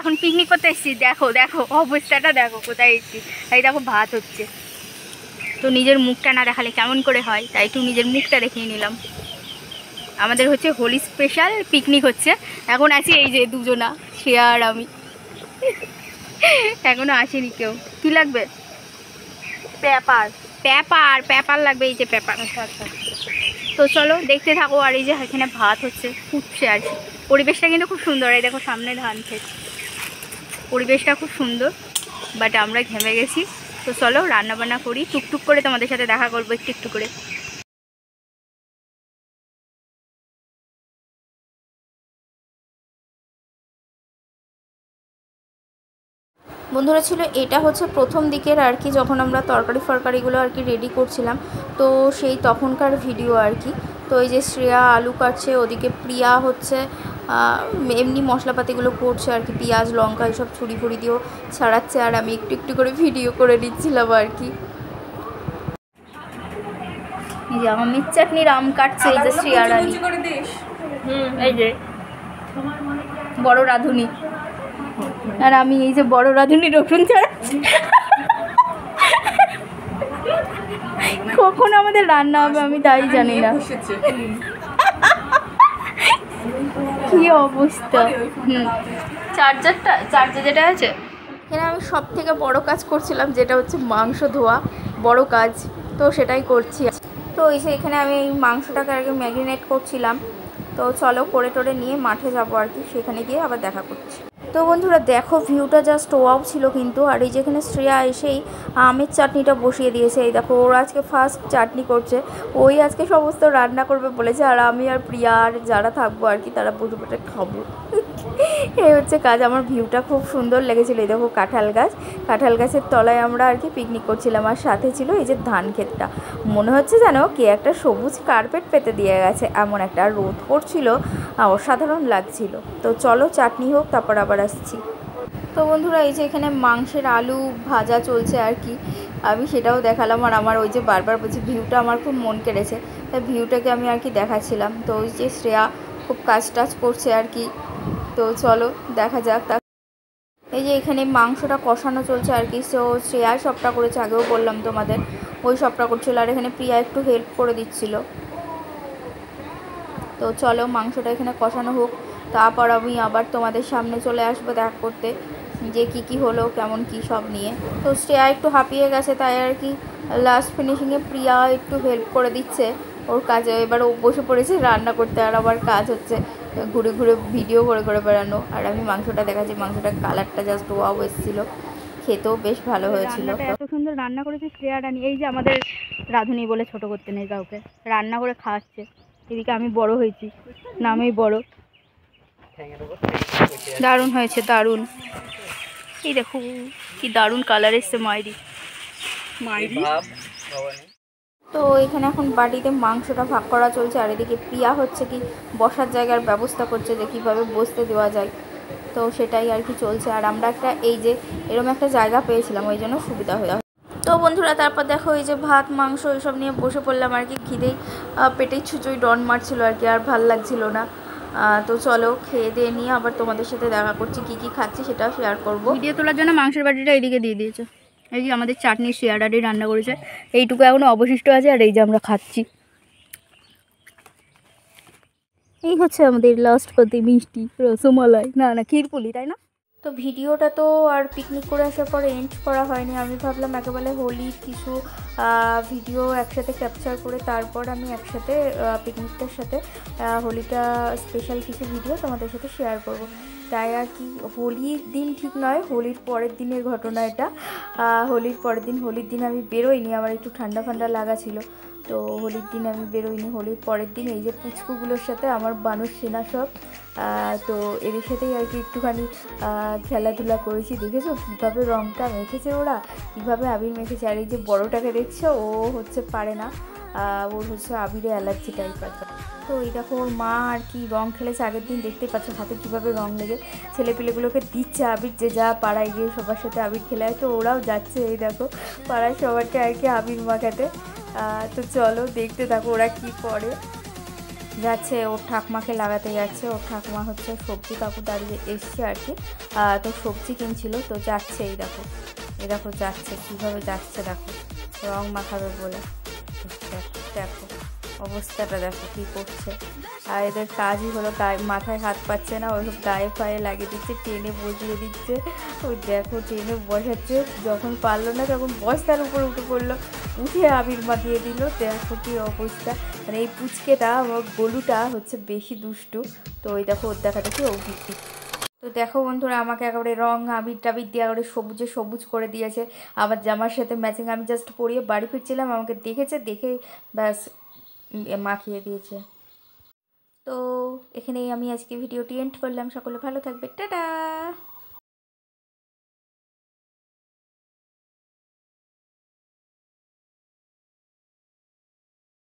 এখন পিকনিক করতে এসেছি। দেখো দেখো অবস্থাটা দেখো কোথায় এসেছি। এই দেখো ভাত হচ্ছে, তো নিজের মুখটা না দেখালে কেমন করে হয়, তাই একটু নিজের মুখটা দেখিয়ে নিলাম। আমাদের হচ্ছে হোলি স্পেশাল পিকনিক হচ্ছে। এখন আছি এই যে দুজনা, শ্রেয়া আর আমি। এখনো আসেনি কেউ। কি লাগবে? পেপার পেপার পেপার লাগবে, এই যে পেপার। আচ্ছা, তো চলো দেখতে থাকো। আর এই যে এখানে ভাত হচ্ছে, ফুটছে আর কি। পরিবেশটা কিন্তু খুব সুন্দর। এই দেখো সামনে ধান ক্ষেত, পরিবেশটা খুব সুন্দর। বাট আমরা ঘেমে গেছি। তো চলো রান্না বান্না করি, টুকটুক করে তোমাদের সাথে দেখা করবো একটু একটু করে। বন্ধুরা ছিল এটা হচ্ছে প্রথম দিকের আর কি, যখন আমরা তরকারি ফরকারিগুলো আর কি রেডি করছিলাম, তো সেই তখনকার ভিডিও আর কি। তো এই যে শ্রেয়া আলু কাটছে, ওদিকে প্রিয়া হচ্ছে এমনি মশলাপাতিগুলো করছে আর কি, পেঁয়াজ লঙ্কা এসব ছুরি ফুড়ি দিয়েও ছাড়াচ্ছে, আর আমি একটু একটু করে ভিডিও করে নিচ্ছিলাম আর কি। এই যে আমার মিট চাটনির আম কাটছে এই যে শ্রেয়া রানী, এই যে বড় রাঁধুনি, আর আমি এই যে বড় রাঁধুনি রসুন ছাড়াচ্ছি। কখন আমাদের রান্না হবে আমি তাই জানি না। কি অবস্থা। চার্জার যেটা আছে এখানে আমি সব থেকে বড় কাজ করছিলাম, যেটা হচ্ছে মাংস ধোয়া, বড় কাজ, তো সেটাই করছি। তো এই যে এখানে আমি এই মাংসটাকে আর কি ম্যারিনেট করছিলাম। তো চলো করে টোরে নিয়ে মাঠে যাবো আর কি, সেখানে গিয়ে আবার দেখা করছি। তো বন্ধুরা দেখো ভিউটা জাস্ট ওয়াও ছিল কিন্তু। আর এই যেখানে শ্রেয়া এসেই আমের চাটনিটা বসিয়ে দিয়েছে। এই দেখো ওরা আজকে ফার্স্ট চাটনি করছে, ওই আজকে সমস্ত রান্না করবে বলেছে, আর আমি আর প্রিয়া আর যারা থাকবো আর কি তারা বসে বসে খাবো। এই হচ্ছে কাজ। আমার ভিউটা খুব সুন্দর লেগেছিলো। এই দেখো কাঁঠাল গাছের তলায় আমরা আর কি পিকনিক করছিলাম, আর সাথে ছিল এই যে ধান ক্ষেতটা। মনে হচ্ছে জানো কে একটা সবুজ কার্পেট পেতে দিয়ে গেছে, এমন একটা রোদ পড়ছিল, অসাধারণ লাগছিল। তো চলো চাটনি হোক, তারপর আবার আসছি। তো বন্ধুরা এই যে এখানে মাংসের আলু ভাজা চলছে আর কি, আমি সেটাও দেখালাম। আর আমার ওই যে বারবার বলছি ভিউটা আমার খুব মন কেড়েছে, তাই ভিউটাকে আমি আর কি দেখাচ্ছিলাম। তো ওই যে শ্রেয়া খুব কাজ টাজ করছে আর কি, তো চলো দেখা যাক। এই যে এখানে মাংসটা কষানো চলছে আর কি। সো শ্রেয়া সবটা করেছে, আগেও বললাম তোমাদের, ওই সবটা করছিল, আর এখানে প্রিয়া একটু হেল্প করে দিচ্ছিল। তো চলো মাংসটা এখানে কষানো হোক, তারপর আমি আবার তোমাদের সামনে চলে আসবো দেখা করতে, যে কি হলো কেমন কি সব নিয়ে। তো শ্রেয়া একটু হাঁপিয়ে গেছে, তাই আর কি লাস্ট ফিনিশিংয়ে প্রিয়া একটু হেল্প করে দিচ্ছে ওর কাজে। এবার ও বসে পড়েছে রান্না করতে, আর আবার কাজ হচ্ছে ঘুরে ঘুরে ভিডিও করে বেড়ানো। আর আমি মাংসটা দেখাচ্ছি, মাংসটার কালারটা জাস্ট ওয়াও এসেছিলো, খেতেও বেশ ভালো হয়েছিল। এত সুন্দর রান্না করেছে শ্রেয়া রানী। এই যে আমাদের রাঁধুনি বলে ছোট করতে নেই কাউকে, রান্না করে খাওয়াচ্ছে। এদিকে আমি বড় হয়েছি, নামেই বড়। দারুণ হয়েছে, দারুণ। এই দেখো কি দারুণ কালার এসছে মাইরি। তো এখানে এখন বাটিতে মাংসটা ভাগ করা চলছে, আর এদিকে প্রিয়া হচ্ছে কি বসার জায়গার ব্যবস্থা করছে, যে কীভাবে বসতে দেওয়া যায়। তো সেটাই আর কি চলছে। আর আমরা একটা এই যে এরকম একটা জায়গা পেয়েছিলাম, ওই জন্য সুবিধা হয়ে। তো বন্ধুরা তারপর দেখো এই যে ভাত মাংস এইসব নিয়ে বসে পড়লাম আর কি, খিদেই পেটেই ছুঁচোই ডন মারছিল আর কি, আর ভাল লাগছিল না। তো চলো খেয়ে দিয়ে নিয়ে আবার তোমাদের সাথে দেখা করছি, কি কি খাচ্ছি সেটাও শেয়ার করবো। ভিডিও তোলার জন্য মাংসের বাটিটা এইদিকে দিয়ে দিয়েছে। এই যে আমাদের চাটনি শ্রেয়াডাডি রান্না করেছে, এইটুকু এখনো অবশিষ্ট আছে, আর এই যে আমরা খাচ্ছি। এই হচ্ছে আমাদের লাস্ট পাতি মিষ্টি রসমালাই, না ক্ষীরপুলি, তাই না? তো ভিডিওটা তো আর পিকনিক করে আসার পরে এন্ড করা হয়নি। আমি ভাবলাম একেবারে হোলির কিছু ভিডিও একসাথে ক্যাপচার করে তারপর আমি একসাথে পিকনিকটার সাথে হোলিটা স্পেশাল কিছু ভিডিও তোমাদের সাথে শেয়ার করব। তাই আর কি হোলির দিন ঠিক নয়, হোলির পরের দিনের ঘটনা এটা। হোলির দিন আমি বেরোইনি, আমার একটু ঠান্ডা লাগা ছিল, তো হোলির দিন আমি বেরোইনি। হোলির পরের দিন এই যে পুচকুগুলোর সাথে আমার বানর সেনা সব, তো এদের সাথেই আর কি একটুখানি খেলাধুলা করেছি। দেখেছো কীভাবে রঙটা মেখেছে ওরা, কীভাবে আবির মেখেছে। আর এই যে বড়োটাকে দেখছো, ও হচ্ছে পারে না, ওর হচ্ছে আবিরে অ্যালার্জি টাইপ আছে। তো এই দেখো ওর মা আর কি রং খেলেছে আগের দিন, দেখতে পাচ্ছ হাতে কীভাবে রং লেগে ছেলেপিলেগুলোকে দিচ্ছে আবির, যে যা পাড়ায় গিয়ে সবার সাথে আবির খেলে। তো ওরাও যাচ্ছে এই দেখো পাড়ায় সবারকে আর কি আবির মাখাতে। তো চলো দেখতে থাকো ওরা কি করে। যাচ্ছে, ওর ঠাকমাকে লাগাতে যাচ্ছে। ওর ঠাকমা হচ্ছে সবজি কাকু দাঁড়িয়ে এসছে আর কি, তো সবজি কিনছিল, তো যাচ্ছে। এই দেখো যাচ্ছে, কীভাবে যাচ্ছে দেখো, রং মাখাবে বলে। দেখো দেখো অবস্থাটা দেখো কী করছে। আর এদের কাজই হলো গায়ে, মাথায় হাত পাচ্ছে না, ওইসব গায়ে ফায়ে লাগিয়ে দিচ্ছে, টেনে বসিয়ে দিচ্ছে। ওই দেখো টেনে বসাচ্ছে, যখন পারলো না তখন বস্তার উপর উঠে পড়লো, উঠে আবির মাখিয়ে দিল। দেখো কী অবস্থা। মানে এই পুচকেটা আমার গোলুটা হচ্ছে বেশি দুষ্টু। তো ওই দেখো ওর দেখা দেখি ও দিচ্ছি। তো দেখো বন্ধুরা, আমাকে একেবারে রং আবির টাবির দিয়ে একেবারে সবুজে সবুজ করে দিয়েছে। আবার জামার সাথে ম্যাচিং। আমি জাস্ট পরিয়ে বাড়ি ফিরছিলাম, আমাকে দেখেছে, দেখে ব্যাস মাখিয়ে দিয়েছে। তো এখানেই আমি আজকে ভিডিওটি এন্ড করলাম। সকলে ভালো থাকবে, টাটা।